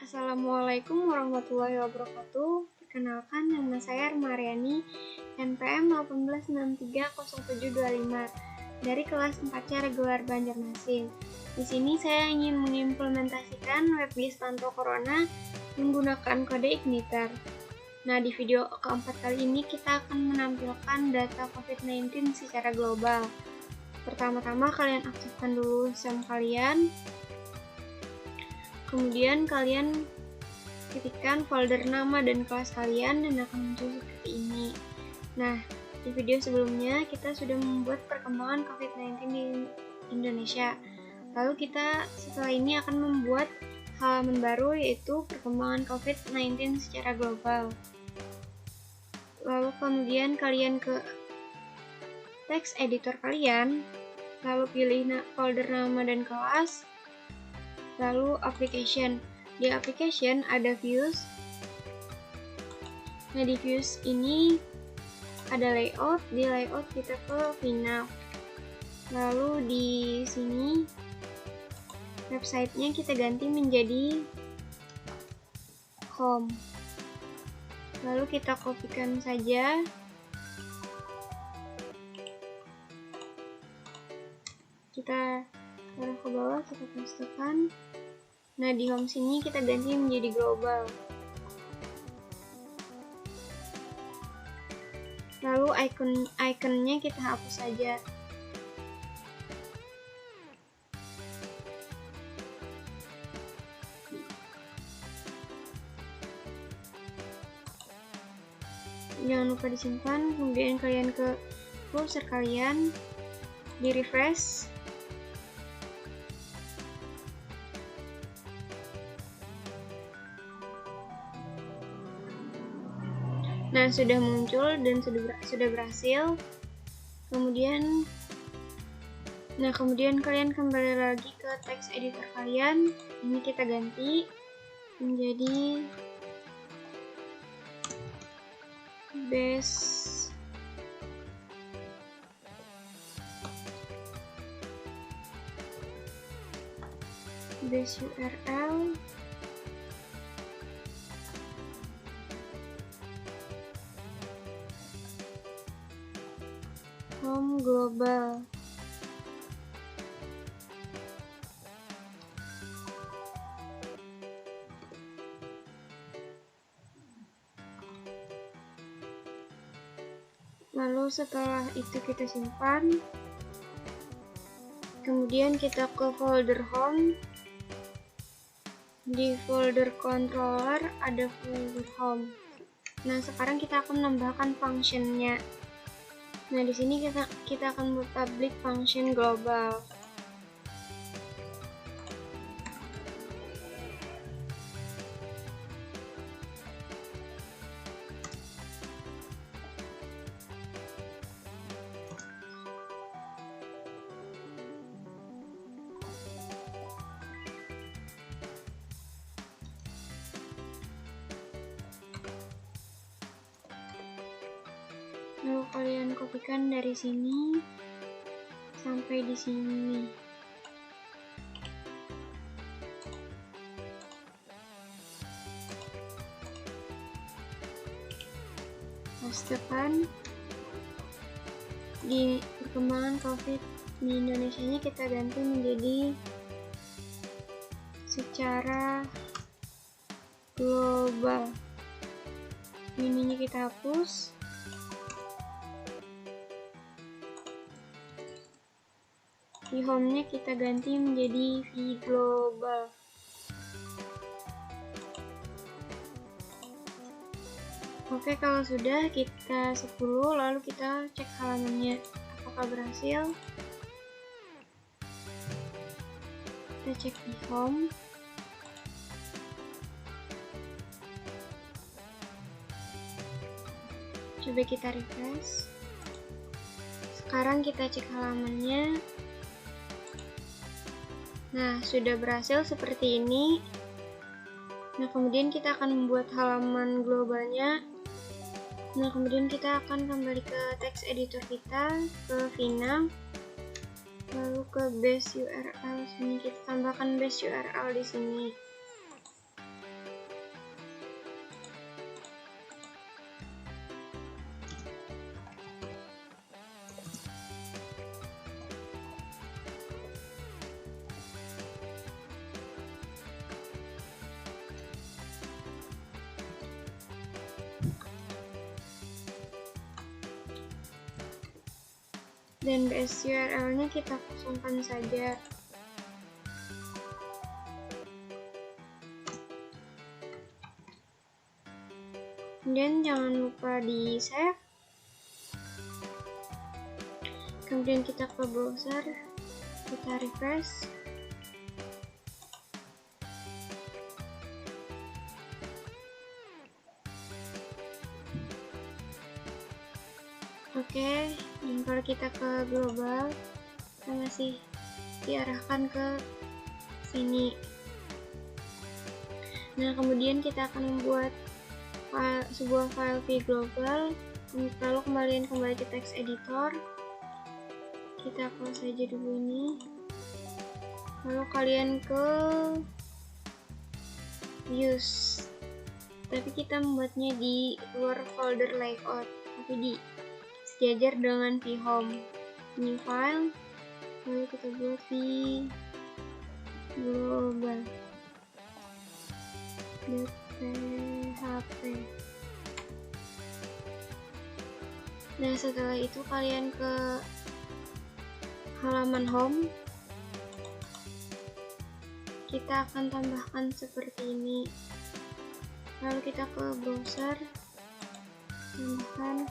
Assalamualaikum warahmatullahi wabarakatuh. Perkenalkan, nama saya Armariani, NPM 18630725 dari kelas 4C reguler Banjarmasin. Di sini saya ingin mengimplementasikan WebGIS Pantau Corona menggunakan kode Igniter. Nah, di video keempat kali ini kita akan menampilkan data COVID-19 secara global. Pertama-tama kalian aktifkan dulu SIM kalian. Kemudian kalian ketikkan folder nama dan kelas kalian dan akan muncul seperti ini. Nah, di video sebelumnya kita sudah membuat perkembangan COVID-19 di Indonesia. Lalu kita setelah ini akan membuat halaman baru, yaitu perkembangan COVID-19 secara global. Lalu kemudian kalian ke text editor kalian, lalu pilih folder nama dan kelas, lalu application. Di application ada views. Nah, di views ini ada layout. Di layout kita ke VNAV. Lalu di sini websitenya kita ganti menjadi home. Lalu kita kopikan saja. Kita taruh ke bawah, kita pastekan. Nah, di home sini kita ganti menjadi global. Lalu ikonnya kita hapus saja. Jangan lupa disimpan. Kemudian kalian ke browser kalian, di refresh. Nah, sudah muncul dan sudah berhasil. Kemudian kalian kembali lagi ke text editor kalian. Ini kita ganti menjadi base URL home global. Lalu setelah itu kita simpan. Kemudian kita ke folder home. Di folder controller ada folder home. Nah, sekarang kita akan menambahkan functionnya. Nah, di sini kita akan buat public function global. Lalu kalian kopikan dari sini sampai di sini. Pastekan. Di perkembangan COVID di Indonesia-nya kita ganti menjadi secara global. Ininya kita hapus. Di home-nya kita ganti menjadi V global. Oke, kalau sudah kita 10, lalu kita cek halamannya apakah berhasil. Kita cek di home. Coba kita refresh. Sekarang kita cek halamannya. Nah, sudah berhasil seperti ini. Nah, kemudian kita akan membuat halaman globalnya. Nah, kemudian kita akan kembali ke text editor kita, ke VNAV, lalu ke base URL sini. Kita tambahkan base URL di sini. dan base URL-nya kita kosongkan saja. Kemudian jangan lupa di save. Kemudian kita ke browser, kita refresh. Oke, dan kalau kita ke global, kita masih diarahkan ke sini. Nah, kemudian kita akan membuat sebuah file vglobal. Lalu kembali ke text editor. Kita close saja dulu ini. Lalu kalian ke use. Tapi kita membuatnya di luar folder layout, tapi di sejajar dengan vhome. New file, lalu kita buat di global.php. Nah, setelah itu kalian ke halaman home. Kita akan tambahkan seperti ini. Lalu kita ke browser, tambahkan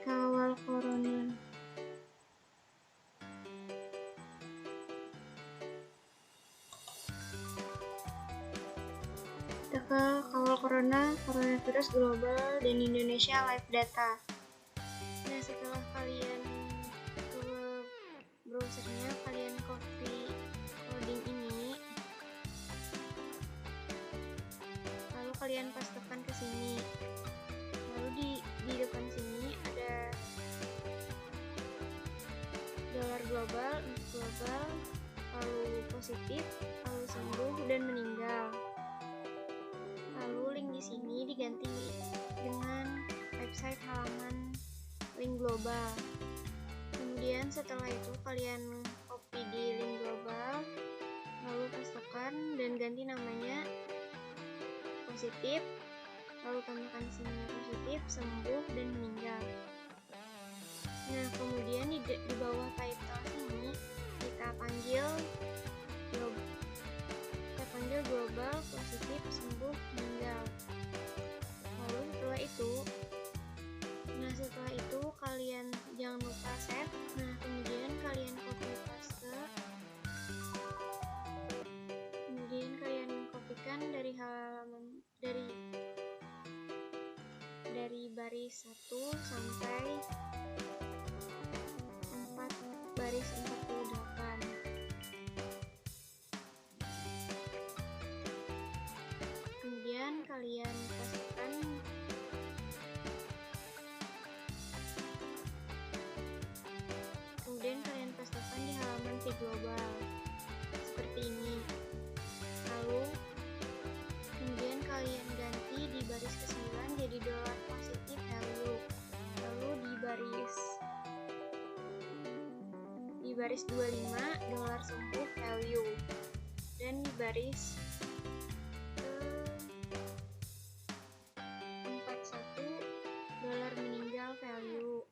kawal corona. Kita ke kawal corona, coronavirus global dan Indonesia live data. Nah, setelah kalian ke browsernya, kalian copy coding ini, lalu kalian pastekan ke sini. Lalu di depan sini ada $global, lalu positif, lalu sembuh dan meninggal. Lalu link di sini diganti dengan website halaman link global. Kemudian setelah itu kalian copy di link global, lalu pastekan dan ganti namanya positif, lalu tambahkan sini positif, sembuh dan meninggal. Nah, kemudian di bawah title ini kita panggil global, positif, sembuh, meninggal. Lalu setelah itu kalian jangan lupa save. Nah, kemudian kalian copy paste, kemudian kalian kopikan dari halaman dari baris 1 sampai 4 baris 48. Kemudian kalian pastikan di halaman vglobal seperti ini. Lalu kemudian kalian ganti di baris ke-9 jadi $positive value. Lalu di baris 25 $sembuh value, dan di baris ke-41 meninggal value.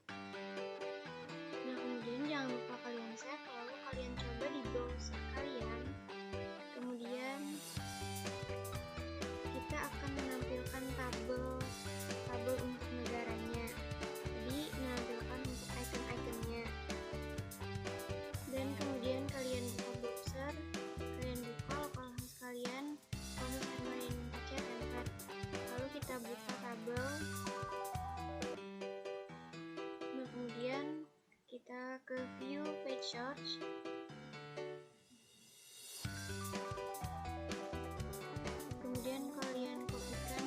Nah, kemudian jangan lupa kalian save, lalu kalian coba di browser kalian. Kemudian kita akan menampilkan tabel untuk negaranya. Jadi menampilkan untuk icon-iconnya. Dan kemudian kalian buka browser, kalian buka localhost kalian, localhost admin template. Lalu kita buka tabel. Nah, kemudian kita ke view page search. Kemudian kalian kopikan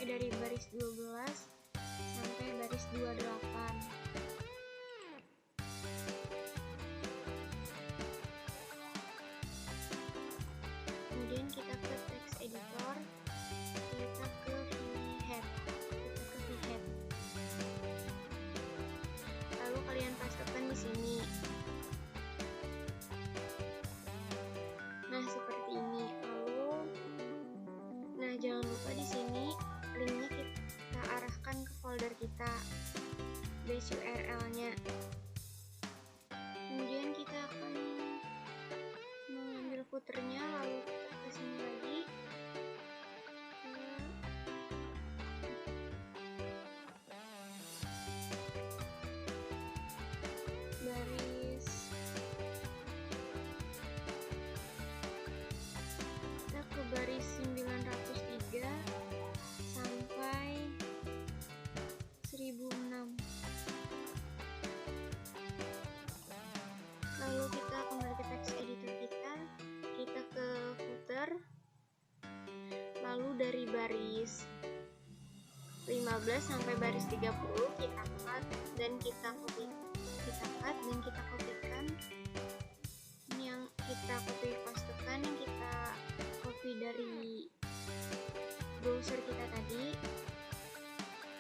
dari baris 12 sampai baris 28. Kemudian kita ke text editor, kita ke vhead. Lalu kalian pastekan di sini. Nah, seperti ini. Jangan lupa di sini linknya kita arahkan ke folder kita. base URL-nya. Kemudian kita akan mengambil footernya, lalu kita ke sini lagi baris, kita ke baris 903 sampai 1006. Lalu kita kembali ke text editor kita ke footer, lalu dari baris 15 sampai baris 30 kita cut dan kita kopikan ini yang kita copy pastekan, yang kita copy dari browser kita tadi.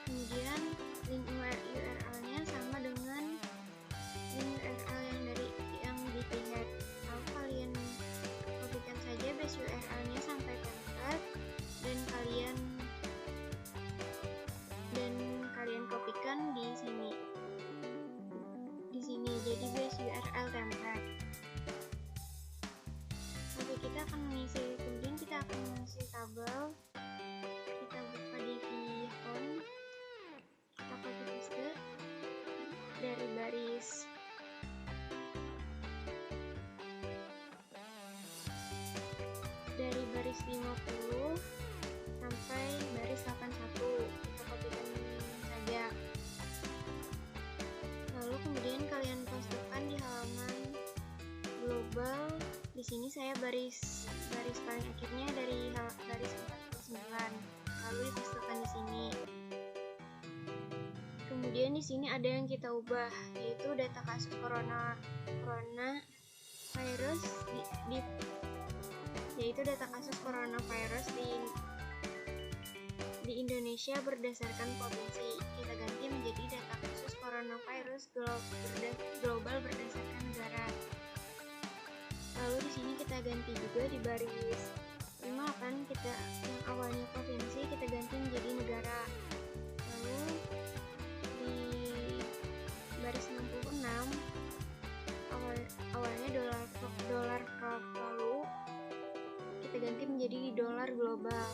Kemudian link URL-nya sama dengan link URL yang di pH. Lalu kalian kopikan saja base URL-nya sampai template dan kalian kopikan di sini. Jadi base URL template. Oke, kita akan kemudian kita akan mengisi tabel. Kita buka di font, kita copy paste dari baris 50 sampai baris 81, kita kopikan saja. Lalu kemudian kalian pastekan di halaman global. Di sini saya baris paling akhirnya dari baris 49, lalu dipastekan di sini. Kemudian di sini ada yang kita ubah, yaitu data kasus coronavirus di Indonesia berdasarkan provinsi. Kita ganti menjadi data kasus coronavirus global berdasarkan negara. Lalu di sini kita ganti juga di baris 58, kita yang awalnya provinsi kita ganti menjadi negara. Lalu di baris 66 awalnya dolar lalu kita ganti menjadi dolar global.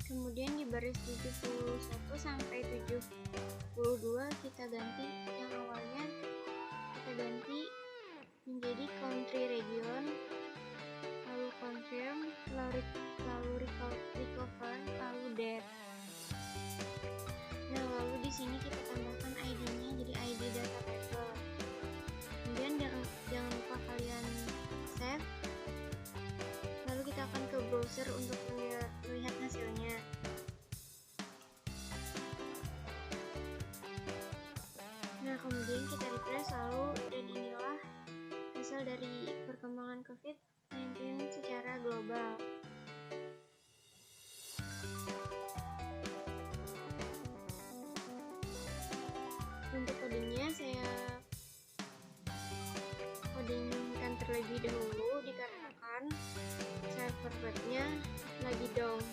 Kemudian di baris 71 sampai 72 kita ganti, yang awalnya kita ganti menjadi country region, lalu confirm, lalu recover, lalu date. Nah, lalu di sini kita tambahkan ID-nya jadi ID data table. Kemudian jangan lupa kalian save. Lalu kita akan ke browser untuk melihat hasilnya. Nah, kemudian kita refresh lalu, dan inilah hasil dari perkembangan COVID-19 secara global. Untuk kodenya saya codingkan terlebih dahulu dikarenakan server webnya lagi down.